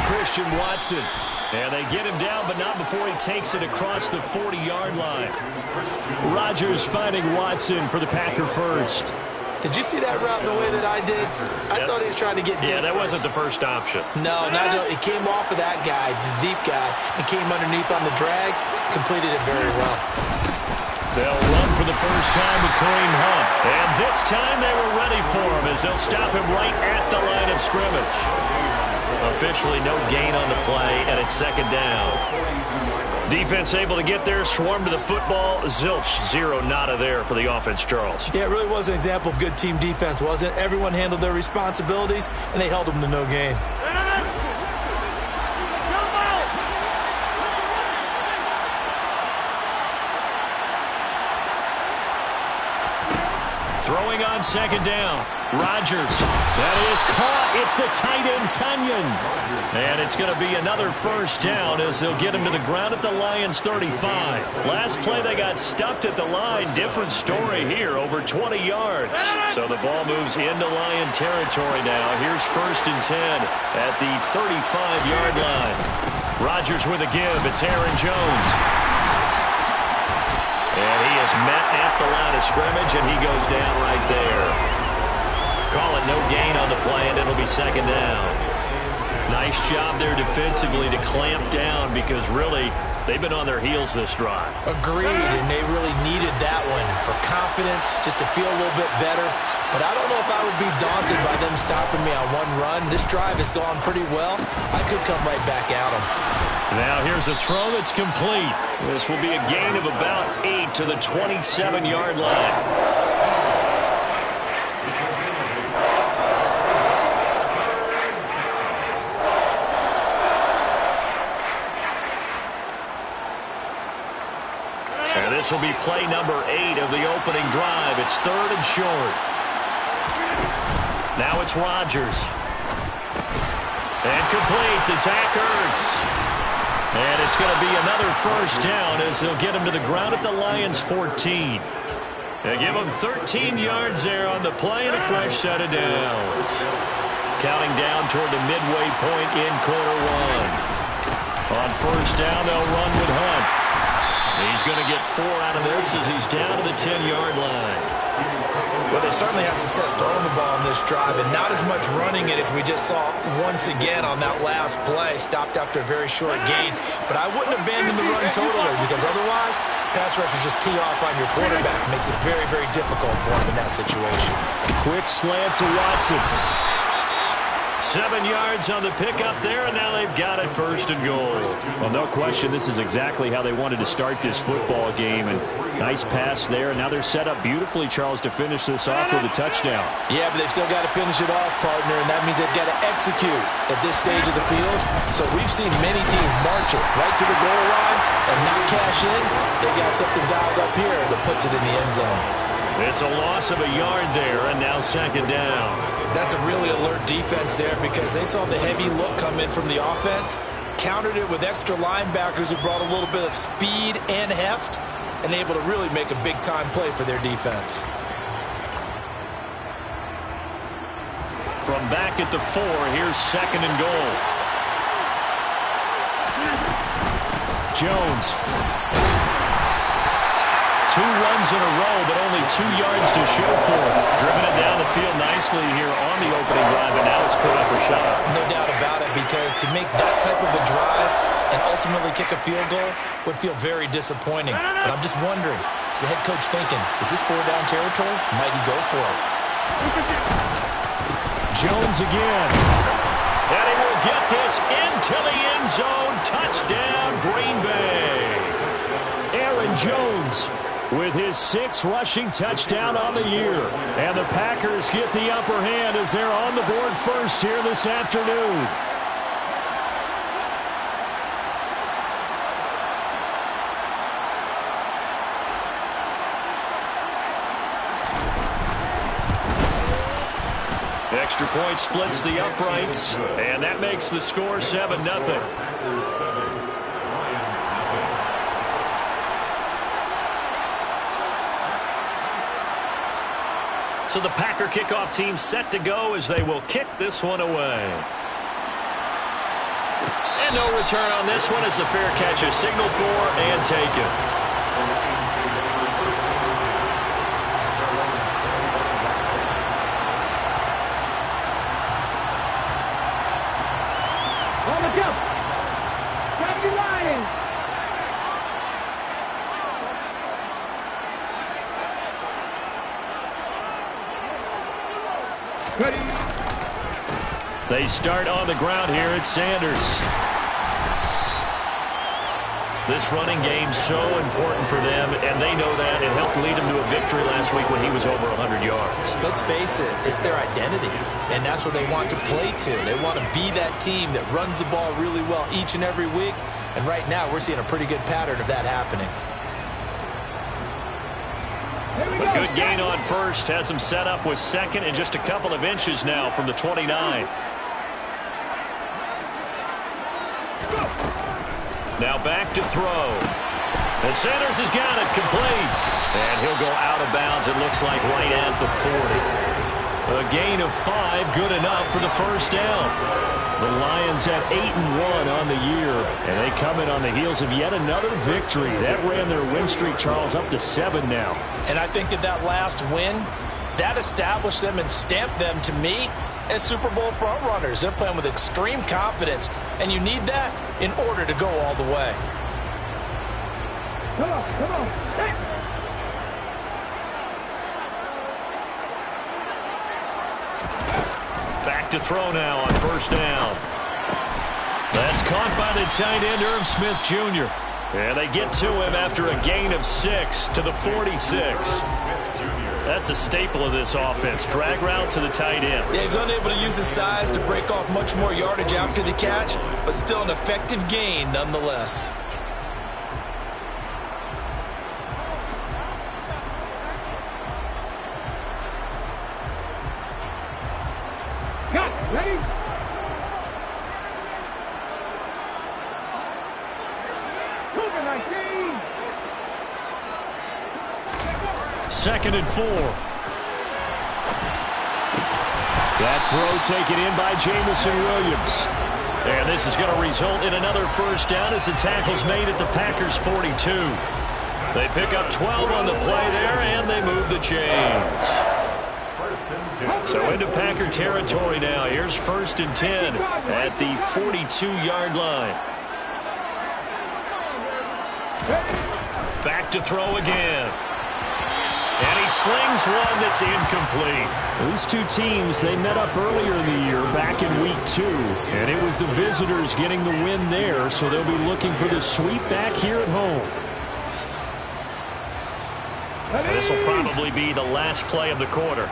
Christian Watson. And they get him down, but not before he takes it across the 40-yard line. Rodgers finding Watson for the Packer first. Did you see that route the way that I did? I thought he was trying to get deep. Yeah, that wasn't the first option. No, it came off of that guy, the deep guy, and came underneath on the drag. Completed it very well. They'll run for the first time with Kareem Hunt. And this time they were ready for him as they'll stop him right at the line of scrimmage. Officially no gain on the play, and it's second down. Defense able to get there, swarm to the football. Zilch, zero, nada there for the offense, Charles. Yeah, it really was an example of good team defense, wasn't it? Everyone handled their responsibilities, and they held them to no gain. Throwing on second down. Rodgers. That is caught. It's the tight end, Tunyon. And it's going to be another first down as they'll get him to the ground at the Lions 35. Last play they got stuffed at the line. Different story here, over 20 yards. So the ball moves into Lion territory now. Here's first and 10 at the 35-yard line. Rodgers with a give. It's Aaron Jones. And he is met at the line of scrimmage, and he goes down right there. Call it no gain on the play, and it'll be second down. Nice job there defensively to clamp down because really they've been on their heels this drive. Agreed, and they really needed that one for confidence, just to feel a little bit better. But I don't know if I would be daunted by them stopping me on one run. This drive has gone pretty well. I could come right back at them. Now here's a throw that's complete. This will be a gain of about 8 to the 27-yard line. And this will be play number 8 of the opening drive. It's third and short. Now it's Rodgers. And complete to Zach Ertz. And it's going to be another first down as they'll get him to the ground at the Lions 14. They give him 13 yards there on the play and a fresh set of downs. Counting down toward the midway point in quarter one. On first down, they'll run with Hunt. He's going to get 4 out of this as he's down to the 10-yard line. Well, they certainly had success throwing the ball on this drive, and not as much running it as we just saw once again on that last play. Stopped after a very short gain. But I wouldn't abandon the run totally, because otherwise, pass rushers just tee off on your quarterback. Makes it very, very difficult for him in that situation. Quick slant to Watson. 7 yards on the pickup there, and now they've got it first and goal. Well, no question, this is exactly how they wanted to start this football game. And nice pass there. Now they're set up beautifully, Charles, to finish this off with a touchdown. Yeah, but they've still got to finish it off, partner, and that means they've got to execute at this stage of the field. So we've seen many teams march it right to the goal line and not cash in. They got something dialed up here that puts it in the end zone. It's a loss of a yard there, and now second down. That's a really alert defense there because they saw the heavy look come in from the offense, countered it with extra linebackers who brought a little bit of speed and heft, and able to really make a big-time play for their defense. From back at the 4, here's second and goal. Jones. 2 runs in a row, but only 2 yards to show for it. Driven it down the field nicely here on the opening drive, and now it's put up or shut up. No doubt about it, because to make that type of a drive and ultimately kick a field goal would feel very disappointing. But I'm just wondering, is the head coach thinking, is this 4-down territory? Might he go for it? Jones again. And he will get this into the end zone. Touchdown, Green Bay. Aaron Jones with his 6th rushing touchdown on the year. And the Packers get the upper hand as they're on the board first here this afternoon. Extra point splits the uprights, and that makes the score 7-0. So the Packer kickoff team set to go as they will kick this one away. And no return on this one as the fair catch is signaled for and taken. On the jump. Got you lying. Ready. They start on the ground here at Sanders. This running game's so important for them, and they know that. It helped lead them to a victory last week when he was over 100 yards. Let's face it, it's their identity, and that's what they want to play to. They want to be that team that runs the ball really well each and every week, and right now we're seeing a pretty good pattern of that happening. A good gain on first has them set up with second and just a couple of inches now from the 29. Now back to throw. And Sanders has got it complete. And he'll go out of bounds, it looks like, right at the 40. A gain of 5, good enough for the first down. The Lions at 8-1 on the year, and they come in on the heels of yet another victory. That ran their win streak, Charles, up to 7 now. And I think that last win, that established them and stamped them, to me, as Super Bowl front runners. They're playing with extreme confidence, and you need that in order to go all the way. Come on, come on. Hey. Back to throw now on first down. That's caught by the tight end, Irv Smith Jr. And they get to him after a gain of 6 to the 46. That's a staple of this offense. Drag route to the tight end. Yeah, he's unable to use his size to break off much more yardage after the catch, but still an effective gain nonetheless. Cut. Ready? COVID-19. 2nd and 4. That throw taken in by Jamison Williams. And this is going to result in another first down as the tackle's made at the Packers' 42. They pick up 12 on the play there, and they move the chains. So into Packer territory now. Here's 1st and 10 at the 42-yard line. Back to throw again. And he slings one that's incomplete. These two teams, they met up earlier in the year, back in week 2. And it was the visitors getting the win there, so they'll be looking for the sweep back here at home. This will probably be the last play of the quarter.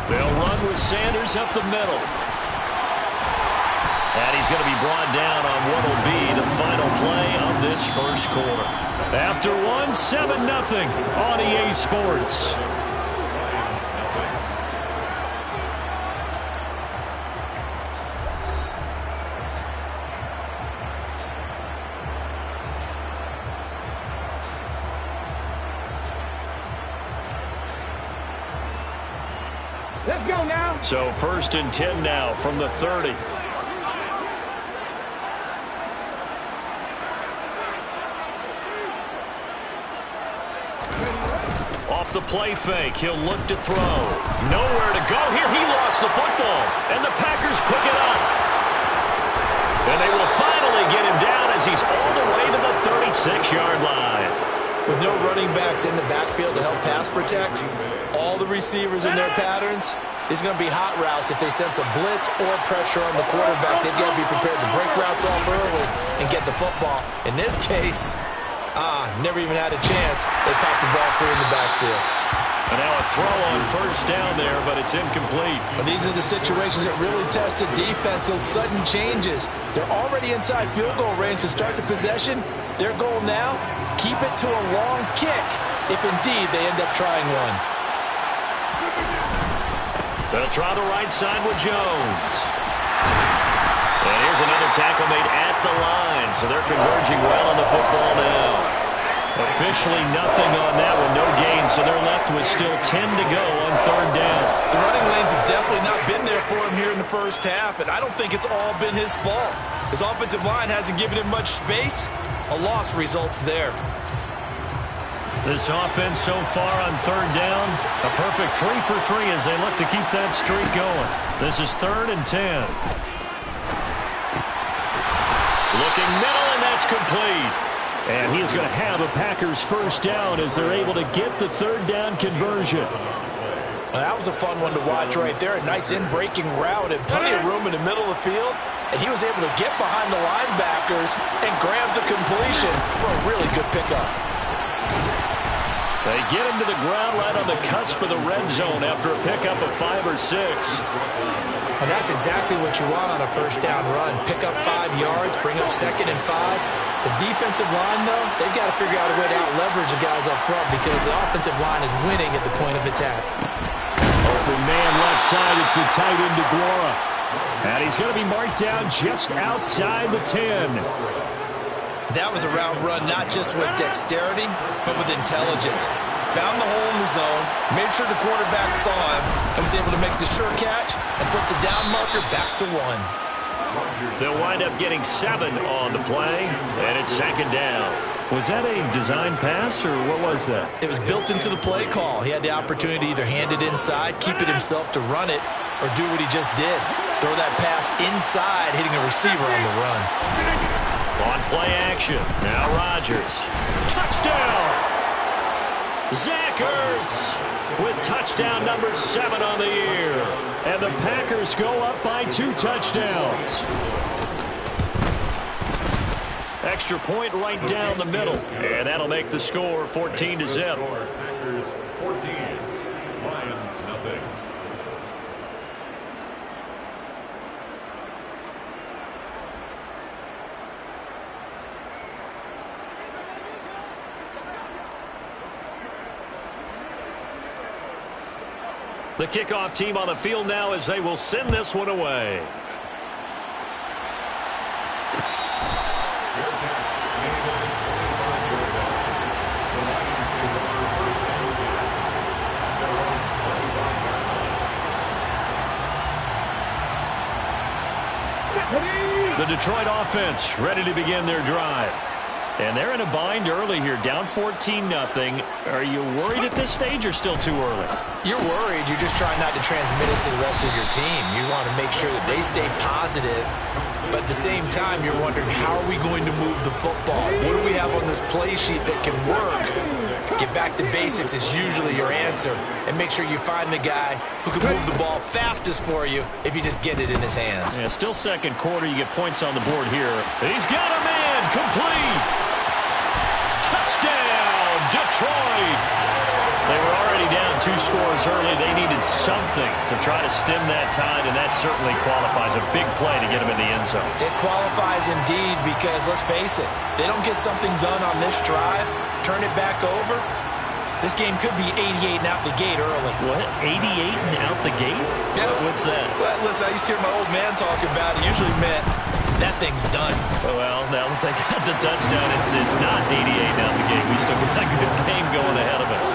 They'll run with Sanders up the middle. And he's going to be brought down on what will be the final play of this first quarter. After 7-0 on EA Sports. Let's go now. So 1st and 10 now from the 30. Off the play fake, he'll look to throw. Nowhere to go here. He lost the football, and the Packers pick it up. And they will finally get him down as he's all the way to the 36-yard line. With no running backs in the backfield to help pass protect, all the receivers in their patterns, it's going to be hot routes if they sense a blitz or pressure on the quarterback. They've got to be prepared to break routes off early and get the football. In this case, never even had a chance. They popped the ball free in the backfield. And now a throw on first down there, but it's incomplete. And these are the situations that really test the defense, those sudden changes. They're already inside field goal range to start the possession. Their goal now, keep it to a long kick, if indeed they end up trying one. They'll try the right side with Jones. And here's another tackle made at the line, so they're converging well on the football now. Officially nothing on that one, no gain, so they're left with still 10 to go on 3rd down. The running definitely not been there for him here in the first half, and I don't think it's all been his fault. His offensive line hasn't given him much space. A loss results there. This offense so far on third down, a perfect 3 for 3 as they look to keep that streak going. This is 3rd and 10. Looking middle, and that's complete. And he is going to have a Packers first down as they're able to get the third down conversion. Well, that was a fun one to watch right there. A nice in-breaking route and plenty of room in the middle of the field. And he was able to get behind the linebackers and grab the completion for a really good pickup. They get him to the ground right on the cusp of the red zone after a pickup of 5 or 6. And that's exactly what you want on a first down run. Pick up 5 yards, bring up 2nd and 5. The defensive line, though, they've got to figure out a way to out-leverage the guys up front because the offensive line is winning at the point of attack. Open man left side, it's the tight end DeGuara. And he's going to be marked down just outside the 10. That was a route run not just with dexterity, but with intelligence. Found the hole in the zone, made sure the quarterback saw him, and was able to make the sure catch and flip the down marker back to 1. They'll wind up getting 7 on the play, and it's 2nd down. Was that a design pass, or what was that? It was built into the play call. He had the opportunity to either hand it inside, keep it himself to run it, or do what he just did. Throw that pass inside, hitting a receiver on the run. On play action, now Rodgers. Touchdown! Zach Ertz with touchdown number 7 on the year. And the Packers go up by 2 touchdowns. Extra point right down the middle. And that'll make the score 14-0. Packers 14, Lions nothing. The kickoff team on the field now as they will send this one away. The Detroit offense ready to begin their drive. And they're in a bind early here, down 14-0. Are you worried at this stage or still too early? You're worried. You're just trying not to transmit it to the rest of your team. You want to make sure that they stay positive. But at the same time, you're wondering, how are we going to move the football? What do we have on this play sheet that can work? Get back to basics is usually your answer. And make sure you find the guy who can move the ball fastest for you if you just get it in his hands. Yeah, still second quarter. You get points on the board here. He's got a man. Complete. Touchdown, Detroit. They were already down 2 scores early. They needed something to try to stem that tide, and that certainly qualifies. A big play to get them in the end zone. It qualifies indeed because, let's face it, they don't get something done on this drive, turn it back over, this game could be 88 and out the gate early. What? 88 and out the gate? Yeah. What's that? Well, listen, I used to hear my old man talk about it. Usually meant that thing's done. Well, now that they got the touchdown, it's not 88 and out the gate. We still got a good game going ahead of us.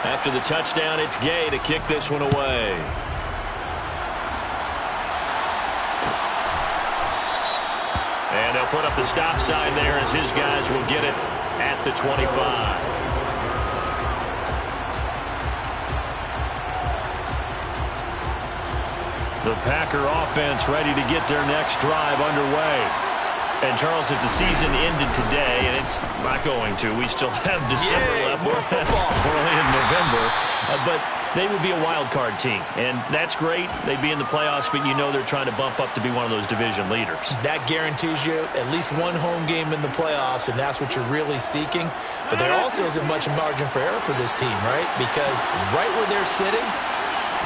After the touchdown, it's Gay to kick this one away. And they'll put up the stop sign there as his guys will get it at the 25. The Packer offense ready to get their next drive underway. And, Charles, if the season ended today, and it's not going to, we still have December left. We're early in November. But they would be a wild card team. And that's great. They'd be in the playoffs, but you know they're trying to bump up to be one of those division leaders. That guarantees you at least one home game in the playoffs, and that's what you're really seeking. But there also isn't much margin for error for this team, right? Because right where they're sitting,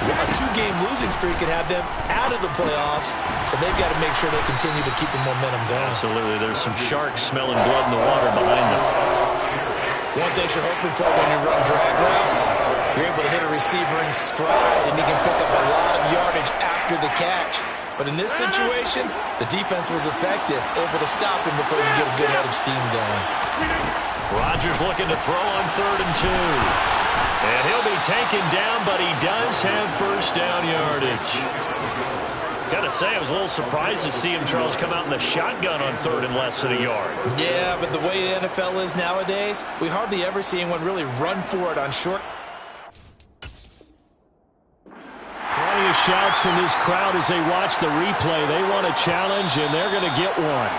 a 2-game losing streak could have them out of the playoffs, so they've got to make sure they continue to keep the momentum going. Absolutely. There's some sharks smelling blood in the water behind them. things you're hoping for when you run drag routes. You're able to hit a receiver in stride, and he can pick up a lot of yardage after the catch. But in this situation, the defense was effective, able to stop him before he could get a good head of steam going. Rodgers looking to throw on 3rd and 2. And he'll be taken down, but he does have first down yardage. Got to say, I was a little surprised to see him, Charles, come out in the shotgun on 3rd and less than a yard. Yeah, but the way the NFL is nowadays, we hardly ever see anyone really run for it on short. Plenty of shouts from this crowd as they watch the replay. They want a challenge, and they're going to get one.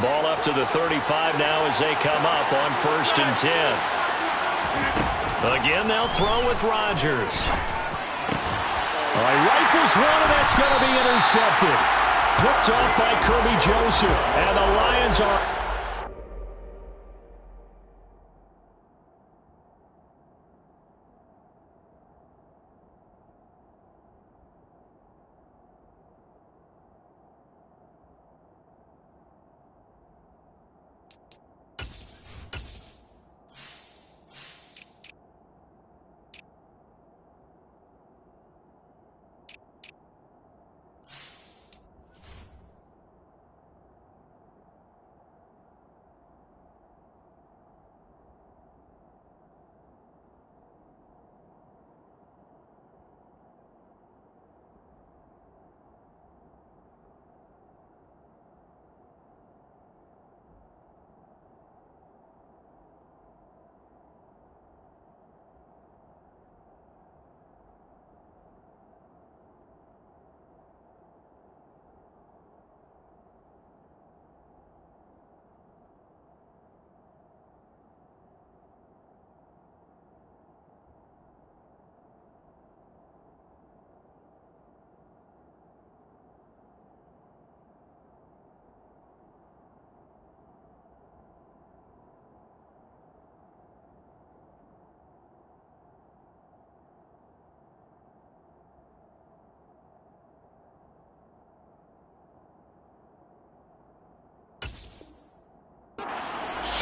Ball up to the 35 now as they come up on 1st and 10. Again, they'll throw with Rodgers. All right, rifles one, and that's going to be intercepted. Picked off by Kirby Joseph, and the Lions are...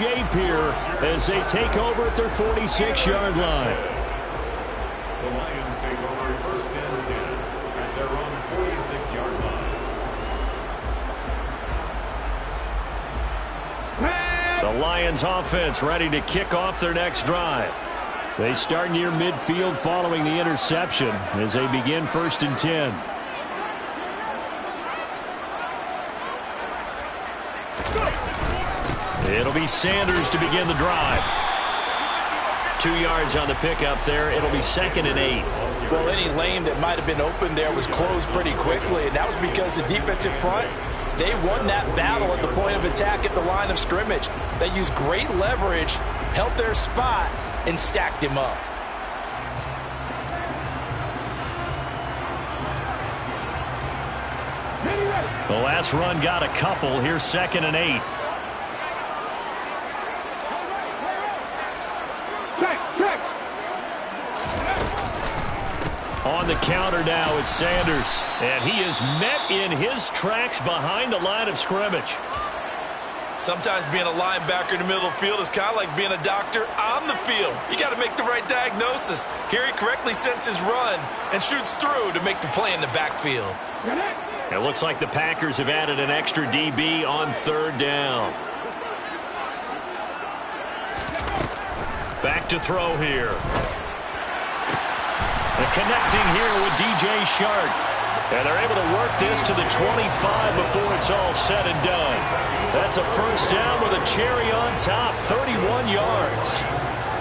shape here as they take over at their 46-yard line. The Lions take over 1st and 10 at their own 46-yard line. The Lions offense ready to kick off their next drive. They start near midfield following the interception as they begin 1st and 10. It'll be Sanders to begin the drive. 2 yards on the pickup there. It'll be 2nd and 8. Well, any lane that might have been open there was closed pretty quickly, and that was because the defensive front, they won that battle at the point of attack at the line of scrimmage. They used great leverage, held their spot, and stacked him up. The last run got a couple. Here's 2nd and 8. On the counter now, it's Sanders. And he is met in his tracks behind the line of scrimmage. Sometimes being a linebacker in the middle of the field is kind of like being a doctor on the field. You got to make the right diagnosis. Here he correctly sends his run and shoots through to make the play in the backfield. It looks like the Packers have added an extra DB on 3rd down. Back to throw here. And connecting here with DJ Shark. And they're able to work this to the 25 before it's all said and done. That's a 1st down with a cherry on top, 31 yards.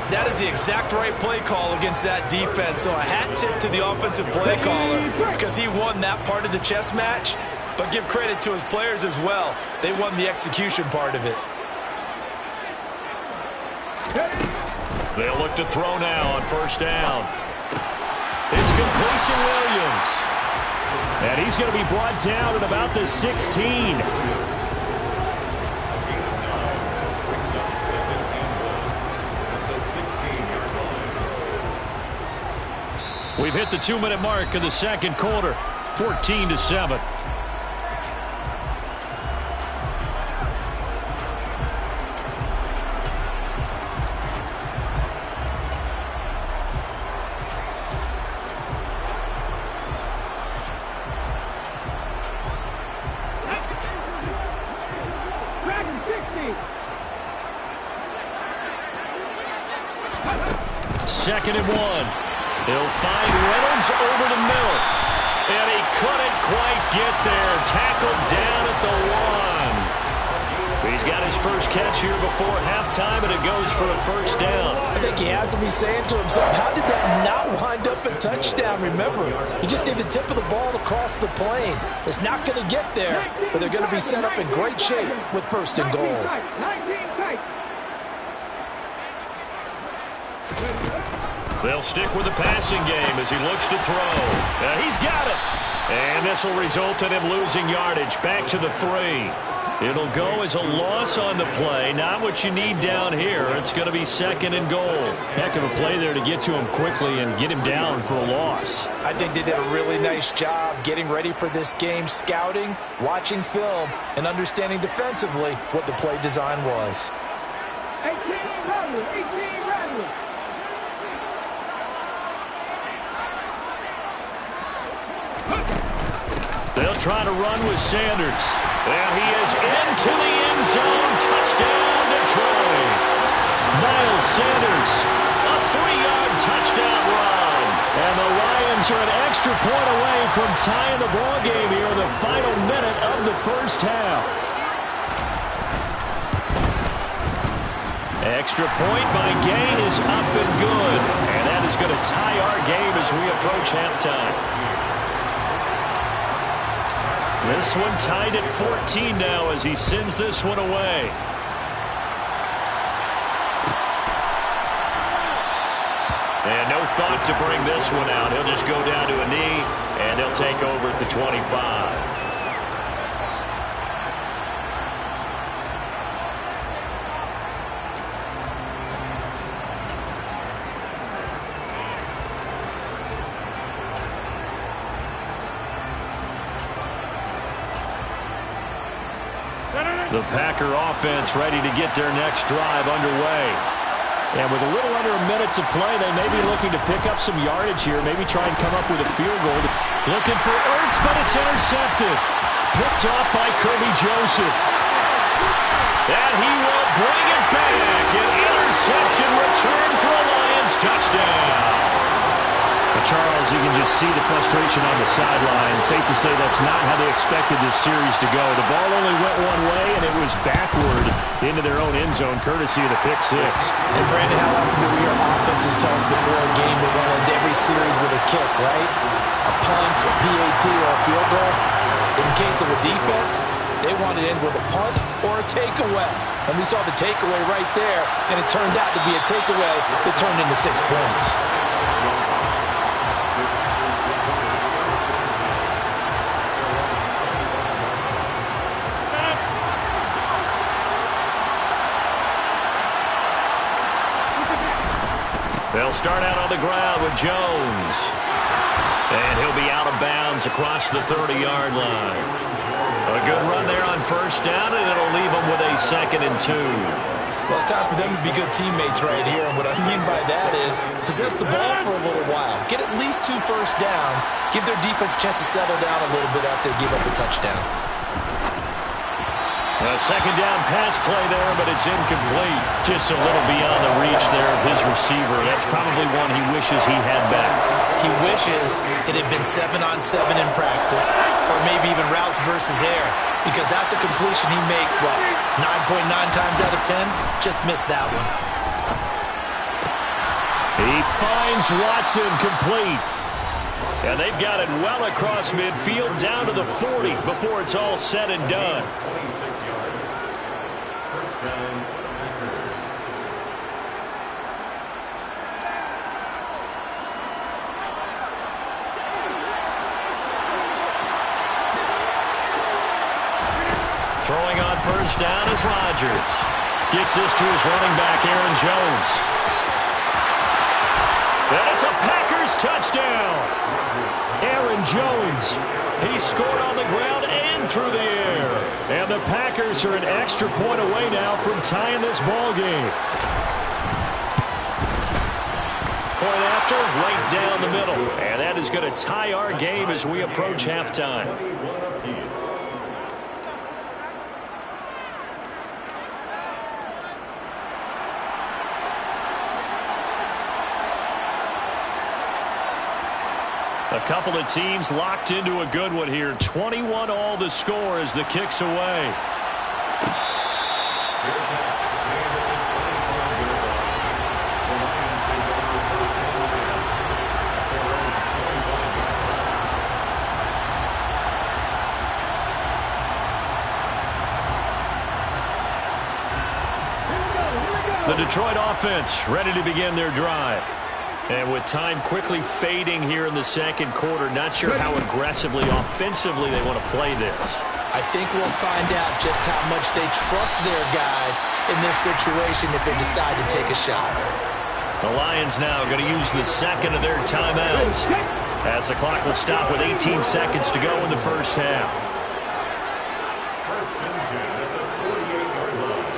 That is the exact right play call against that defense. So a hat tip to the offensive play caller because he won that part of the chess match. But give credit to his players as well. They won the execution part of it. They'll look to throw now on 1st down. It's complete to Williams. And he's going to be brought down at about the 16. We've hit the 2-minute mark of the second quarter. 14-7. Second and 1. He'll find Reynolds over the middle. And he couldn't quite get there. Tackled down at the 1. He's got his first catch here before halftime, and it goes for a first down. I think he has to be saying to himself, how did that not wind up a touchdown? Remember, he just did the tip of the ball across the plane. It's not going to get there, but they're going to be set up in great shape with first and goal. 19 tight. They'll stick with the passing game as he looks to throw. He's got it. And this will result in him losing yardage. Back to the 3. It'll go as a loss on the play. Not what you need down here. It's going to be second and goal. Heck of a play there to get to him quickly and get him down for a loss. I think they did a really nice job getting ready for this game, scouting, watching film, and understanding defensively what the play design was. 18 Radler. 18 Radler. They'll try to run with Sanders. And he is into the end zone. Touchdown, Detroit. Miles Sanders, a 3-yard touchdown run. And the Lions are an extra point away from tying the ball game here in the final minute of the first half. Extra point by Gain is up and good. And that is going to tie our game as we approach halftime. This one tied at 14 now as he sends this one away. And no thought to bring this one out. He'll just go down to a knee, and they'll take over at the 25. The Packer offense ready to get their next drive underway. And with a little under a minute to play, they may be looking to pick up some yardage here, maybe try and come up with a field goal. Looking for Ertz, but it's intercepted. Picked off by Kirby Joseph. And he will bring it back. An interception return for a Lions touchdown. Charles, you can just see the frustration on the sideline. Safe to say that's not how they expected this series to go. The ball only went one way, and it was backward into their own end zone, courtesy of the pick six. And Brandon, how often do your offenses tell us before a game they want to end every series with a kick, right? A punt, a PAT, or a field goal. In case of a defense, they want to end with a punt or a takeaway. And we saw the takeaway right there, and it turned out to be a takeaway that turned into 6 points. They'll start out on the ground with Jones. And he'll be out of bounds across the 30-yard line. A good run there on first down, and it'll leave them with a 2nd and 2. Well, it's time for them to be good teammates right here. And what I mean by that is possess the ball for a little while. Get at least 2 first downs. Give their defense a chance to settle down a little bit after they give up a touchdown. A second down pass play there, but it's incomplete. Just a little beyond the reach there of his receiver. That's probably one he wishes he had back. He wishes it had been 7-on-7 in practice, or maybe even routes versus air, because that's a completion he makes, what, 9.9 times out of 10? Just missed that one. He finds Watson complete. And they've got it well across midfield down to the 40 before it's all said and done. 26 yards. First down, Packers. Throwing on first down is Rodgers. Gets this to his running back, Aaron Jones. And it's a Packers is touchdown. Aaron Jones, he scored on the ground and through the air. And the Packers are an extra point away now from tying this ball game. Point after, right down the middle. And that is going to tie our game as we approach halftime. A couple of teams locked into a good one here. 21 all the score as the kick's away. The Detroit offense ready to begin their drive. And with time quickly fading here in the second quarter, not sure how aggressively, offensively they want to play this. I think we'll find out just how much they trust their guys in this situation if they decide to take a shot. The Lions now going to use the second of their timeouts as the clock will stop with 18 seconds to go in the first half. First and 10 at the 48-yard line.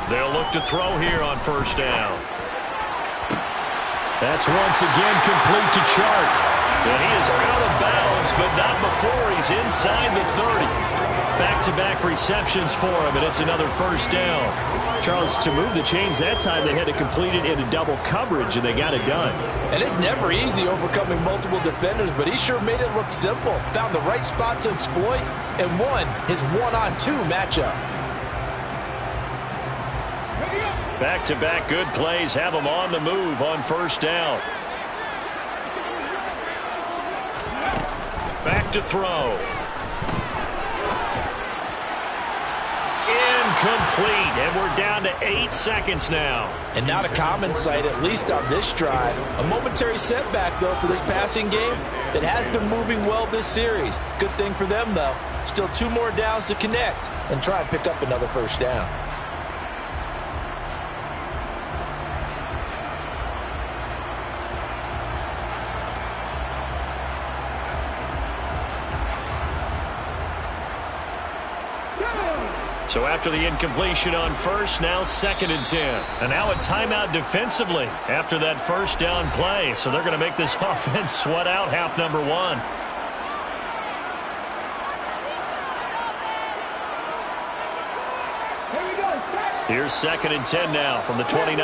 They'll look to throw here on first down. That's once again complete to Chark. And he is out of bounds, but not before he's inside the 30. Back-to-back receptions for him, and it's another first down. Charles, to move the chains that time, they had to complete it into double coverage, and they got it done. And it's never easy overcoming multiple defenders, but he sure made it look simple. Found the right spot to exploit and won his one-on-two matchup. Back-to-back good plays have him on the move on first down. Back to throw. Incomplete, and we're down to 8 seconds now. And not a common sight, at least on this drive. A momentary setback, though, for this passing game that has been moving well this series. Good thing for them, though. Still 2 more downs to connect and try and pick up another first down. So after the incompletion on first, now 2nd and 10. And now a timeout defensively after that first down play. So they're going to make this offense sweat out half number 1. Here's 2nd and 10 now from the 29.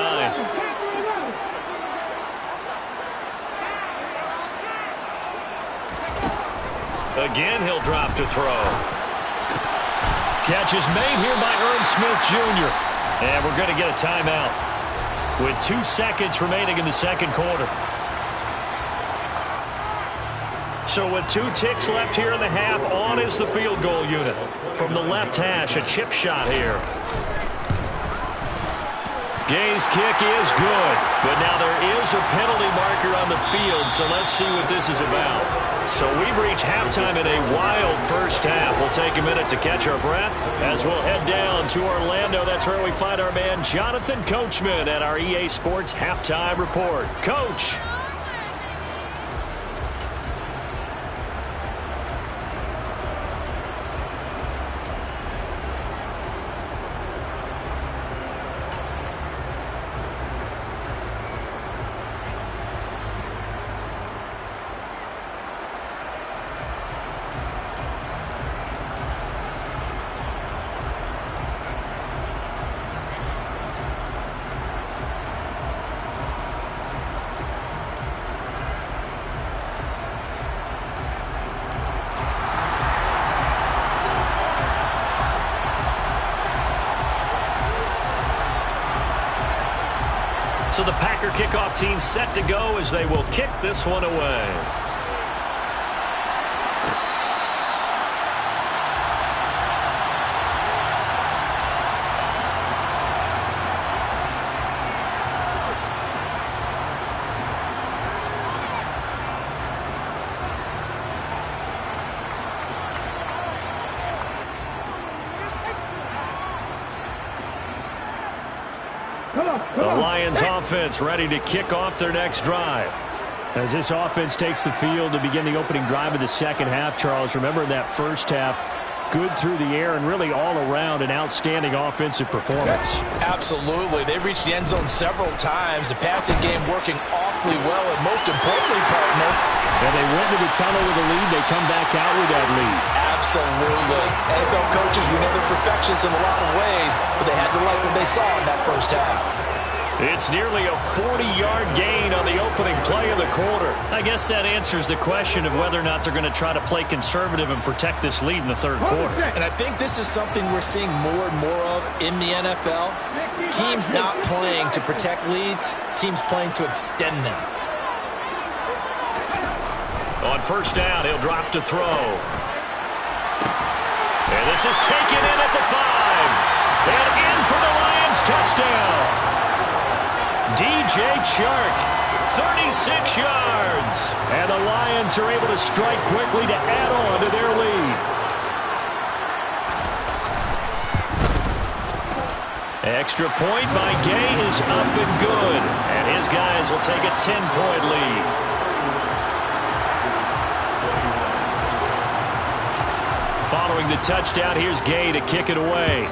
Again, he'll drop to throw. Catch is made here by Irv Smith Jr. And we're going to get a timeout with 2 seconds remaining in the second quarter. So with 2 ticks left here in the half, on is the field goal unit. From the left hash, a chip shot here. Gay's kick is good, but now there is a penalty marker on the field, so let's see what this is about. So we've reached halftime in a wild first half. We'll take a minute to catch our breath as we'll head down to Orlando. That's where we find our man Jonathan Coachman at our EA Sports Halftime Report. Coach. So the Packer kickoff team set to go as they will kick this one away. The Lions offense ready to kick off their next drive. As this offense takes the field to begin the opening drive of the second half, Charles, remember that first half, good through the air and really all around an outstanding offensive performance. Absolutely. They reached the end zone several times. The passing game working awfully well, and most importantly, partner, and they went to the tunnel with a lead. They come back out with that lead. Absolutely. NFL coaches, we know they're perfectionists in a lot of ways, but they had to like what they saw in that first half. It's nearly a 40-yard gain on the opening play of the quarter. I guess that answers the question of whether or not they're going to try to play conservative and protect this lead in the third quarter. And I think this is something we're seeing more and more of in the NFL. Teams not playing to protect leads, teams playing to extend them. On first down, he'll drop to throw. And this is taken in at the 5. And in for the Lions touchdown. DJ Chark, 36 yards. And the Lions are able to strike quickly to add on to their lead. Extra point by Gay is up and good. And his guys will take a 10-point lead. Following the touchdown, here's Gay to kick it away.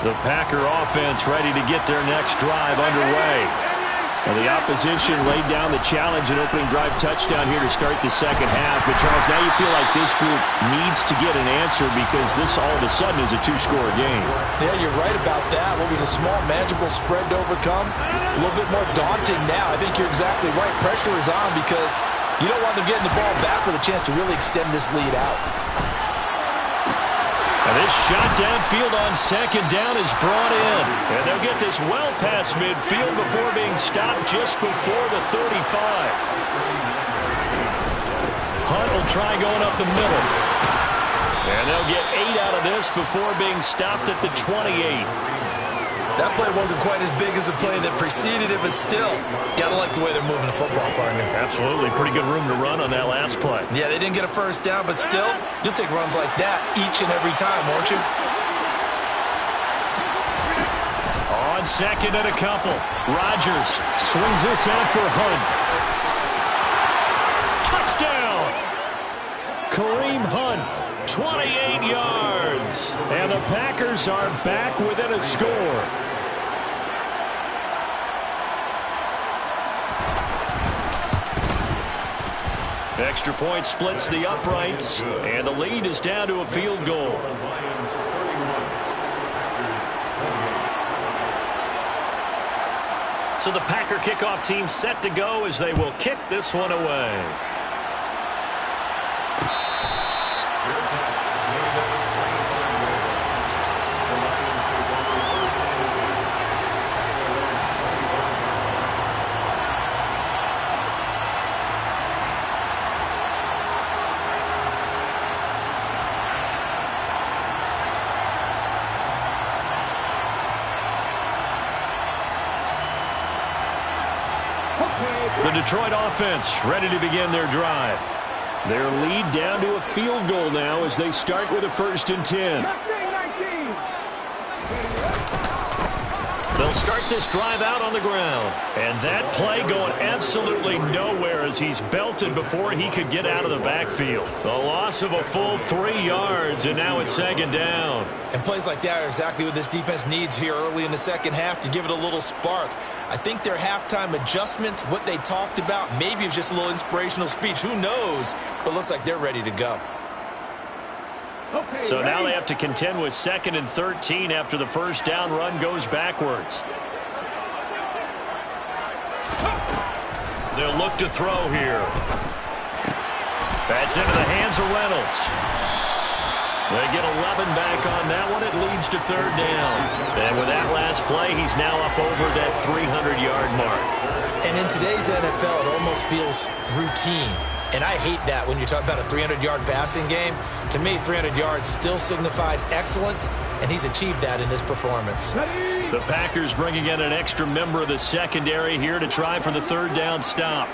The Packer offense ready to get their next drive underway. And the opposition laid down the challenge and opening drive touchdown here to start the second half. But, Charles, now you feel like this group needs to get an answer because this all of a sudden is a two-score game. Yeah, you're right about that. What was a small, manageable spread to overcome? A little bit more daunting now. I think you're exactly right. Pressure is on because you don't want them getting the ball back with a chance to really extend this lead out. And this shot downfield on second down is brought in. And they'll get this well past midfield before being stopped just before the 35. Hunt will try going up the middle. And they'll get 8 out of this before being stopped at the 28. That play wasn't quite as big as the play that preceded it, but still, gotta like the way they're moving the football, partner. Absolutely. Pretty good room to run on that last play. Yeah, they didn't get a first down, but still, you'll take runs like that each and every time, won't you? On second and a couple, Rodgers swings this out for Hunt. Touchdown! Kareem Hunt, 28 yards. And the Packers are back within a score. Extra point splits the uprights, and the lead is down to a field goal. So the Packer kickoff team set to go as they will kick this one away. The Detroit offense ready to begin their drive. Their lead down to a field goal now as they start with a 1st and 10. They'll start this drive out on the ground. And that play going absolutely nowhere as he's belted before he could get out of the backfield. The loss of a full 3 yards, and now it's second down. And plays like that are exactly what this defense needs here early in the second half to give it a little spark. I think their halftime adjustments, what they talked about, maybe it was just a little inspirational speech. Who knows? But looks like they're ready to go. So now they have to contend with 2nd and 13 after the first down run goes backwards. They'll look to throw here. That's into the hands of Reynolds. They get 11 back on that one. It leads to third down. And with that last play, he's now up over that 300-yard mark. And in today's NFL, it almost feels routine. And I hate that when you talk about a 300-yard passing game. To me, 300 yards still signifies excellence, and he's achieved that in this performance. The Packers bringing in an extra member of the secondary here to try for the third down stop.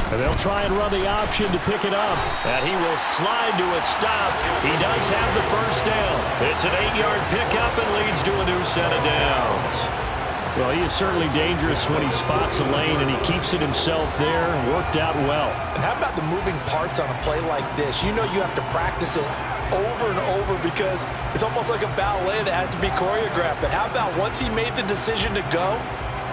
And they'll try and run the option to pick it up. And he will slide to a stop. He does have the first down. It's an 8-yard pickup and leads to a new set of downs. Well, he is certainly dangerous when he spots a lane, and he keeps it himself there and worked out well. And how about the moving parts on a play like this? You know you have to practice it over and over because it's almost like a ballet that has to be choreographed. But how about once he made the decision to go,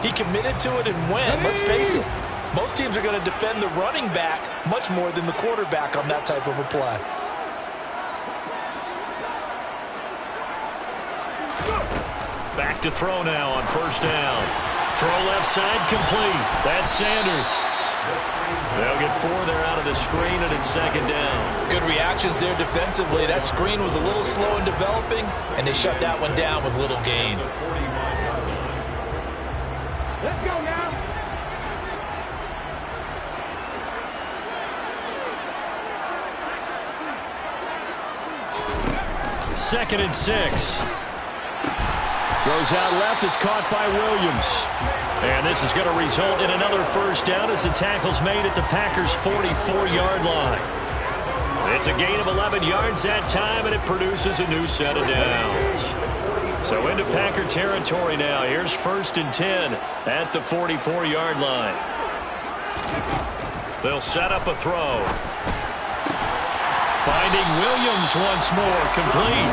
he committed to it and went. Let's face it, most teams are going to defend the running back much more than the quarterback on that type of a play. Back to throw now on first down. Throw left side complete. That's Sanders. They'll get 4 there out of the screen, and it's second down. Good reactions there defensively. That screen was a little slow in developing, and they shut that one down with little gain. Let's go now. Second and 6. Goes out left. It's caught by Williams. And this is going to result in another first down as the tackle's made at the Packers' 44-yard line. It's a gain of 11 yards that time, and it produces a new set of downs. So into Packer territory now. Here's first and 10 at the 44-yard line. They'll set up a throw. Finding Williams once more, complete.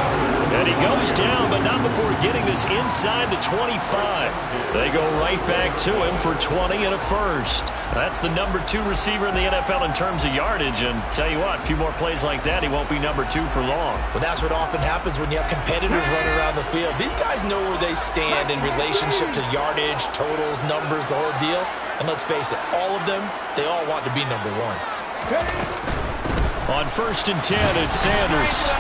And he goes down, but not before getting this inside the 25. They go right back to him for 20 and a first. That's the number 2 receiver in the NFL in terms of yardage. And tell you what, a few more plays like that, he won't be number 2 for long. Well, that's what often happens when you have competitors running around the field. These guys know where they stand in relationship to yardage, totals, numbers, the whole deal. And let's face it, all of them, they all want to be number 1. On first and 10, it's Sanders.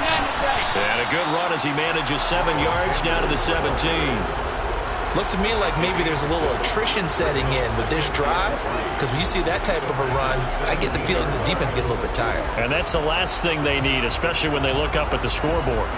And a good run as he manages 7 yards down to the 17. Looks to me like maybe there's a little attrition setting in with this drive, because when you see that type of a run, I get the feeling the defense gets a little bit tired. And that's the last thing they need, especially when they look up at the scoreboard.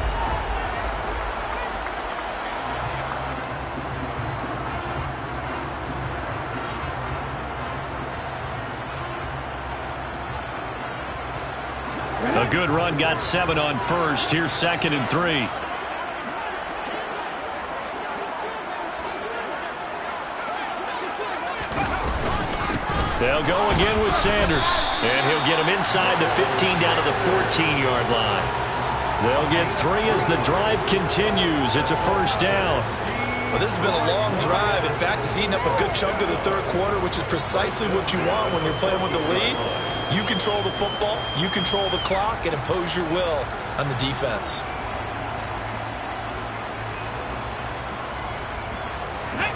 A good run, got 7 on first. Here's second and 3. They'll go again with Sanders. And he'll get him inside the 15 down to the 14-yard line. They'll get 3 as the drive continues. It's a first down. Well, this has been a long drive. In fact, it's eaten up a good chunk of the third quarter, which is precisely what you want when you're playing with the lead. You control the football, you control the clock, and impose your will on the defense.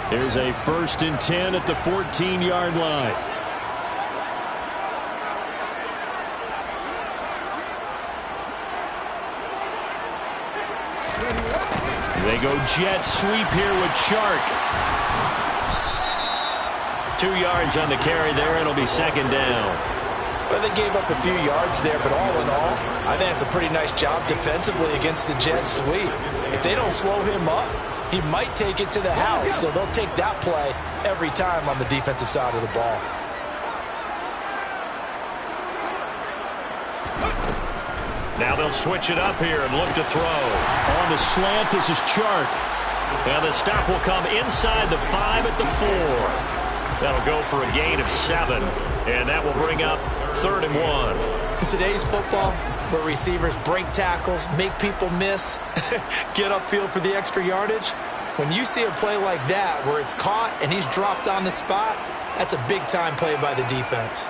Here's a first and 10 at the 14-yard line. They go jet sweep here with Chark. 2 yards on the carry there. It'll be second down. Well, they gave up a few yards there, but all in all, I think it's a pretty nice job defensively against the jet sweep. If they don't slow him up, he might take it to the house, so they'll take that play every time on the defensive side of the ball. Now they'll switch it up here and look to throw. On the slant, this is Chark. And the stop will come inside the 5 at the 4. That'll go for a gain of 7. And that will bring up third and 1. In today's football, where receivers break tackles, make people miss, get upfield for the extra yardage, when you see a play like that where it's caught and he's dropped on the spot, that's a big-time play by the defense.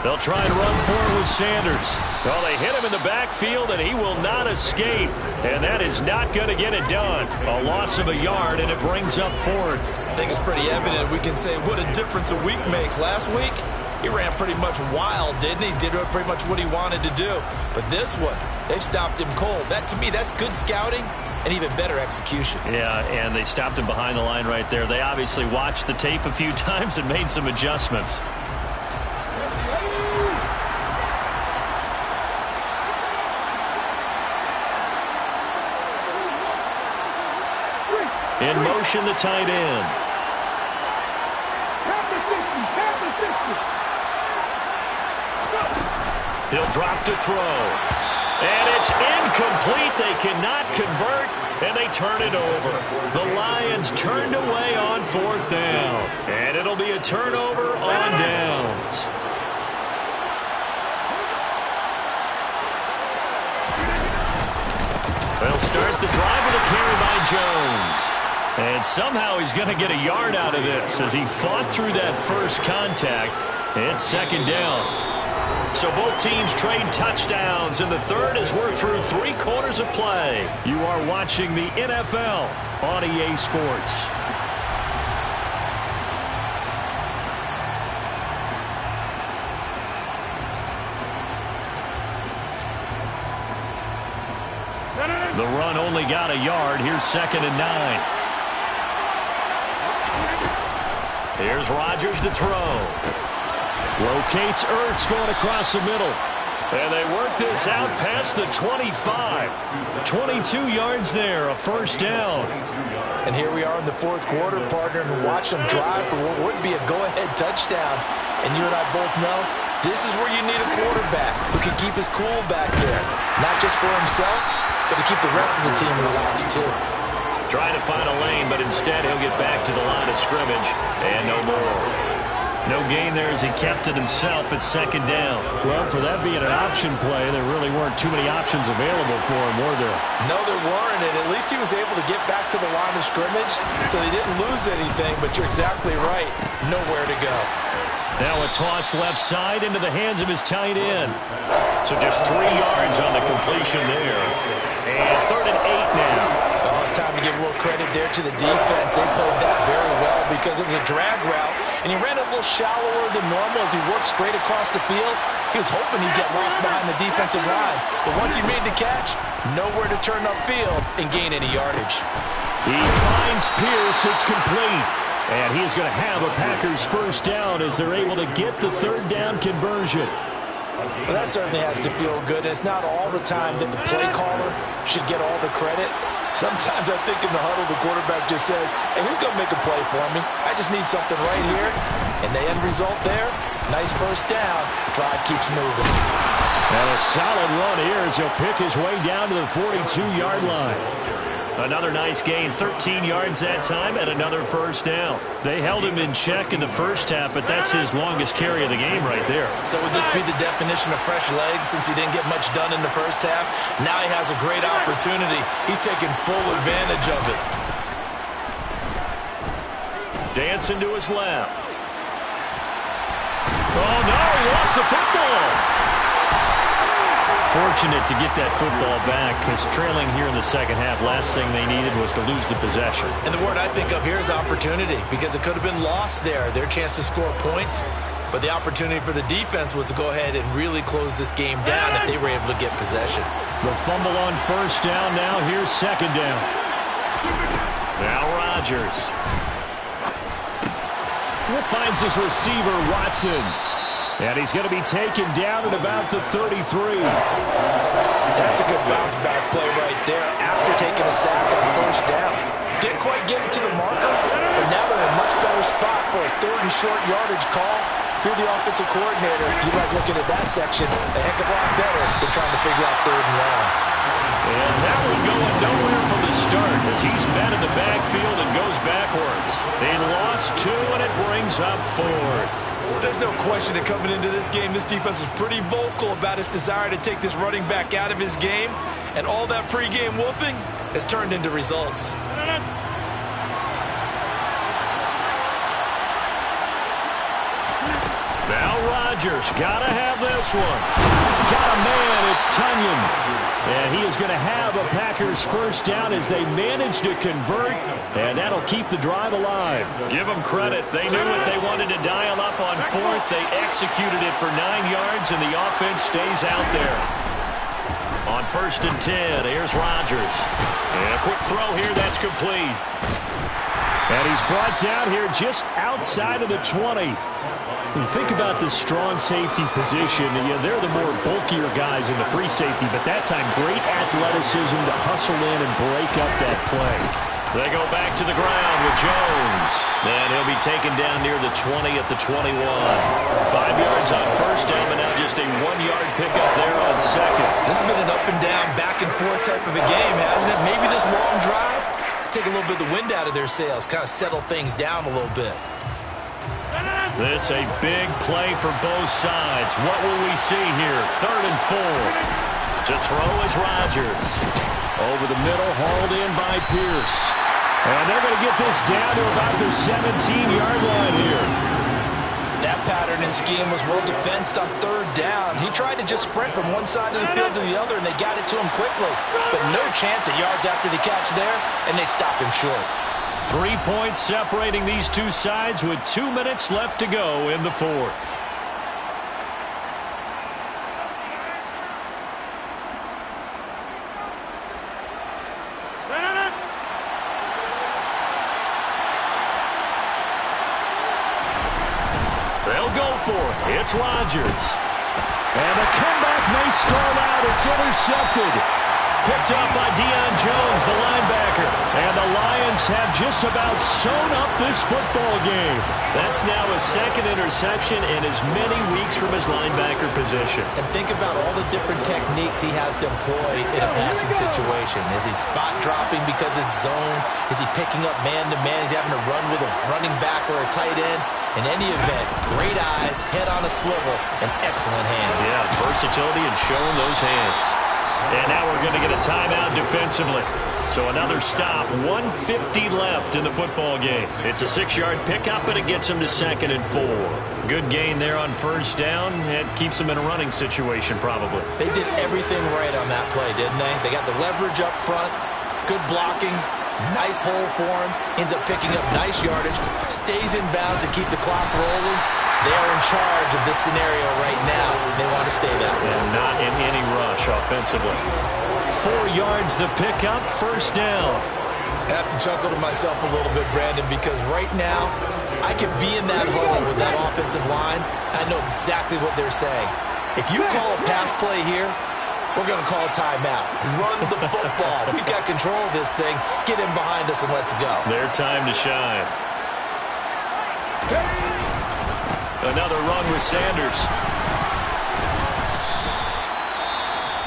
They'll try and run forward with Sanders. Well, they hit him in the backfield, and he will not escape. And that is not going to get it done. A loss of a yard, and it brings up fourth. I think it's pretty evident. We can say what a difference a week makes. Last week, he ran pretty much wild, didn't he? Did pretty much what he wanted to do. But this one, they stopped him cold. That, to me, that's good scouting and even better execution. Yeah, and they stopped him behind the line right there. They obviously watched the tape a few times and made some adjustments. In motion, the tight end. He'll drop to throw. And it's incomplete. They cannot convert, and they turn it over. The Lions turned away on fourth down. And it'll be a turnover on downs. They'll start the drive with a carry by Jones. And somehow he's going to get a yard out of this as he fought through that first contact. It's second down. So both teams trade touchdowns in the third as we're through 3 quarters of play. You are watching the NFL on EA Sports. The run only got a yard. Here's 2nd and 9. Here's Rodgers to throw. Locates Ertz going across the middle. And they work this out past the 25. 22 yards there, a first down. And here we are in the fourth quarter, partner, and watch them drive for what would be a go-ahead touchdown. And you and I both know this is where you need a quarterback who can keep his cool back there. Not just for himself, but to keep the rest of the team relaxed, too. Trying to find a lane, but instead he'll get back to the line of scrimmage. And no more. No gain there as he kept it himself at 2nd down. Well, for that being an option play, there really weren't too many options available for him, were there? No, there weren't, and at least he was able to get back to the line of scrimmage, so they didn't lose anything, but you're exactly right. Nowhere to go. Now a toss left side into the hands of his tight end. So just 3 yards on the completion there. And 3rd and 8 now. Well, it's time to give a little credit there to the defense. They played that very well because it was a drag route, and he ran a little shallower than normal as he worked straight across the field. He was hoping he'd get lost behind the defensive line, but once he made the catch, nowhere to turn upfield and gain any yardage. He finds Pierce. It's complete. And he is going to have a Packers first down as they're able to get the 3rd down conversion. Well, that certainly has to feel good. It's not all the time that the play caller should get all the credit. Sometimes I think in the huddle, the quarterback just says, hey, who's going to make a play for me? I just need something right here. And the end result there, nice first down. Drive keeps moving. And a solid run here as he'll pick his way down to the 42-yard line. Another nice gain, 13 yards that time, and another first down. They held him in check in the first half, but that's his longest carry of the game right there. So would this be the definition of fresh legs since he didn't get much done in the first half? Now he has a great opportunity. He's taking full advantage of it. Dancing to his left. Oh, no, he lost the football. Fortunate to get that football back because trailing here in the second half, last thing they needed was to lose the possession. And the word I think of here is opportunity because it could have been lost there, their chance to score points. But the opportunity for the defense was to go ahead and really close this game down if they were able to get possession. The fumble on first down now. Here's 2nd down. Now Rodgers. Finds his receiver, Watson. And he's going to be taken down at about the 33. That's a good bounce-back play right there after taking a sack on first down. Didn't quite get it to the marker, but now they're in a much better spot for a 3rd and short yardage call. If you're the offensive coordinator, you like looking at that section a heck of a lot better than trying to figure out 3rd and long. And that one going nowhere from the start as he's met in the backfield and goes backwards. They lost 2, and it brings up 4th. There's no question that coming into this game, this defense was pretty vocal about its desire to take this running back out of his game. And all that pregame whooping has turned into results. Now Rodgers. Gotta have this one. Got a man. It's Tunyon. And he is going to have a Packers first down as they manage to convert, and that'll keep the drive alive. Give them credit. They knew what they wanted to dial up on fourth. They executed it for 9 yards, and the offense stays out there. On 1st and 10, here's Rodgers. And a quick throw here. That's complete. And he's brought down here just outside of the 20. When you think about this strong safety position, they're the more bulkier guys in the free safety, but that time great athleticism to hustle in and break up that play. They go back to the ground with Jones. And he'll be taken down near the 20 at the 21. 5 yards on first down, but now just a 1-yard pickup there on second. This has been an up and down, back and forth type of a game, hasn't it? Maybe this long drive, take a little bit of the wind out of their sails, kind of settle things down a little bit. This a big play for both sides. What will we see here? 3rd and 4. To throw is Rodgers. Over the middle, hauled in by Pierce. And they're going to get this down to about the 17-yard line here. That pattern and scheme was well defensed on 3rd down. He tried to just sprint from one side of the field to the other, and they got it to him quickly. But no chance at yards after the catch there, and they stopped him short. 3 points separating these two sides with 2 minutes left to go in the 4th. They'll go for it. It's Rodgers. And the comeback may start out. It's intercepted. Picked up by Deion Jones, the linebacker. And the Lions have just about sewn up this football game. That's now his 2nd interception in as many weeks from his linebacker position. And think about all the different techniques he has to employ in a passing situation. Is he spot dropping because it's zone? Is he picking up man-to-man? Is he having to run with a running back or a tight end? In any event, great eyes, head on a swivel, and excellent hands. Yeah, versatility and showing those hands. And now we're going to get a timeout defensively. So another stop, 1:50 left in the football game. It's a 6-yard pickup, and it gets him to 2nd and 4. Good gain there on first down. It keeps him in a running situation probably. They did everything right on that play, didn't they? They got the leverage up front, good blocking, nice hole for him, ends up picking up nice yardage, stays in bounds to keep the clock rolling. They are in charge of this scenario right now. They want to stay that way. And not in any rush offensively. 4 yards the pickup, first down. I have to chuckle to myself a little bit, Brandon, because right now I could be in that huddle with that offensive line. I know exactly what they're saying. If you call a pass play here, we're going to call a timeout. Run the football. We've got control of this thing. Get in behind us and let's go. Their time to shine. Another run with Sanders.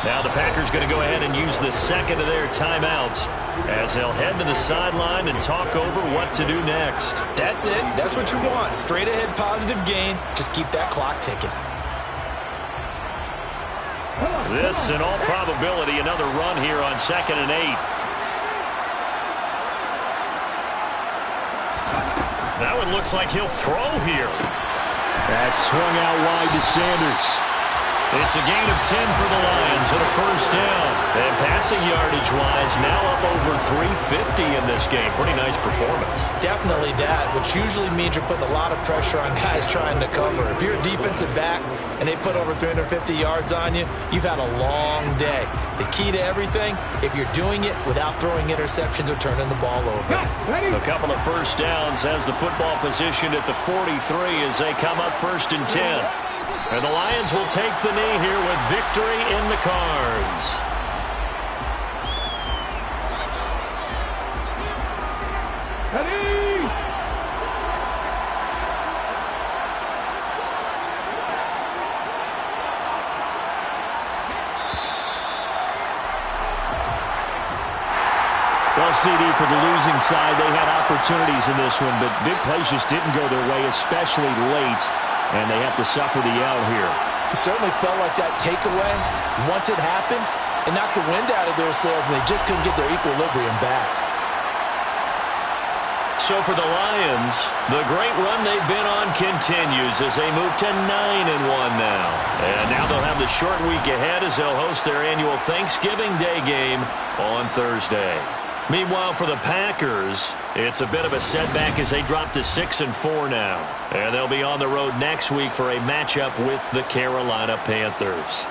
Now the Packers going to go ahead and use the 2nd of their timeouts as they'll head to the sideline and talk over what to do next. That's it. That's what you want. Straight ahead positive gain. Just keep that clock ticking. This, in all probability, another run here on 2nd and 8. Now it looks like he'll throw here. That's swung out wide to Sanders. It's a gain of 10 for the Lions and a first down. And passing yardage-wise, now up over 350 in this game. Pretty nice performance. Definitely that, which usually means you're putting a lot of pressure on guys trying to cover. If you're a defensive back and they put over 350 yards on you, you've had a long day. The key to everything, if you're doing it without throwing interceptions or turning the ball over. A couple of first downs has the football positioned at the 43 as they come up 1st and 10. And the Lions will take the knee here with victory in the cards. Ready? Well, CD, for the losing side, they had opportunities in this one, but big plays just didn't go their way, especially late. And they have to suffer the L here. It certainly felt like that takeaway, once it happened, it knocked the wind out of their sails, and they just couldn't get their equilibrium back. So for the Lions, the great run they've been on continues as they move to 9-1 now. And now they'll have the short week ahead as they'll host their annual Thanksgiving Day game on Thursday. Meanwhile, for the Packers, it's a bit of a setback as they drop to 6-4 now. And they'll be on the road next week for a matchup with the Carolina Panthers.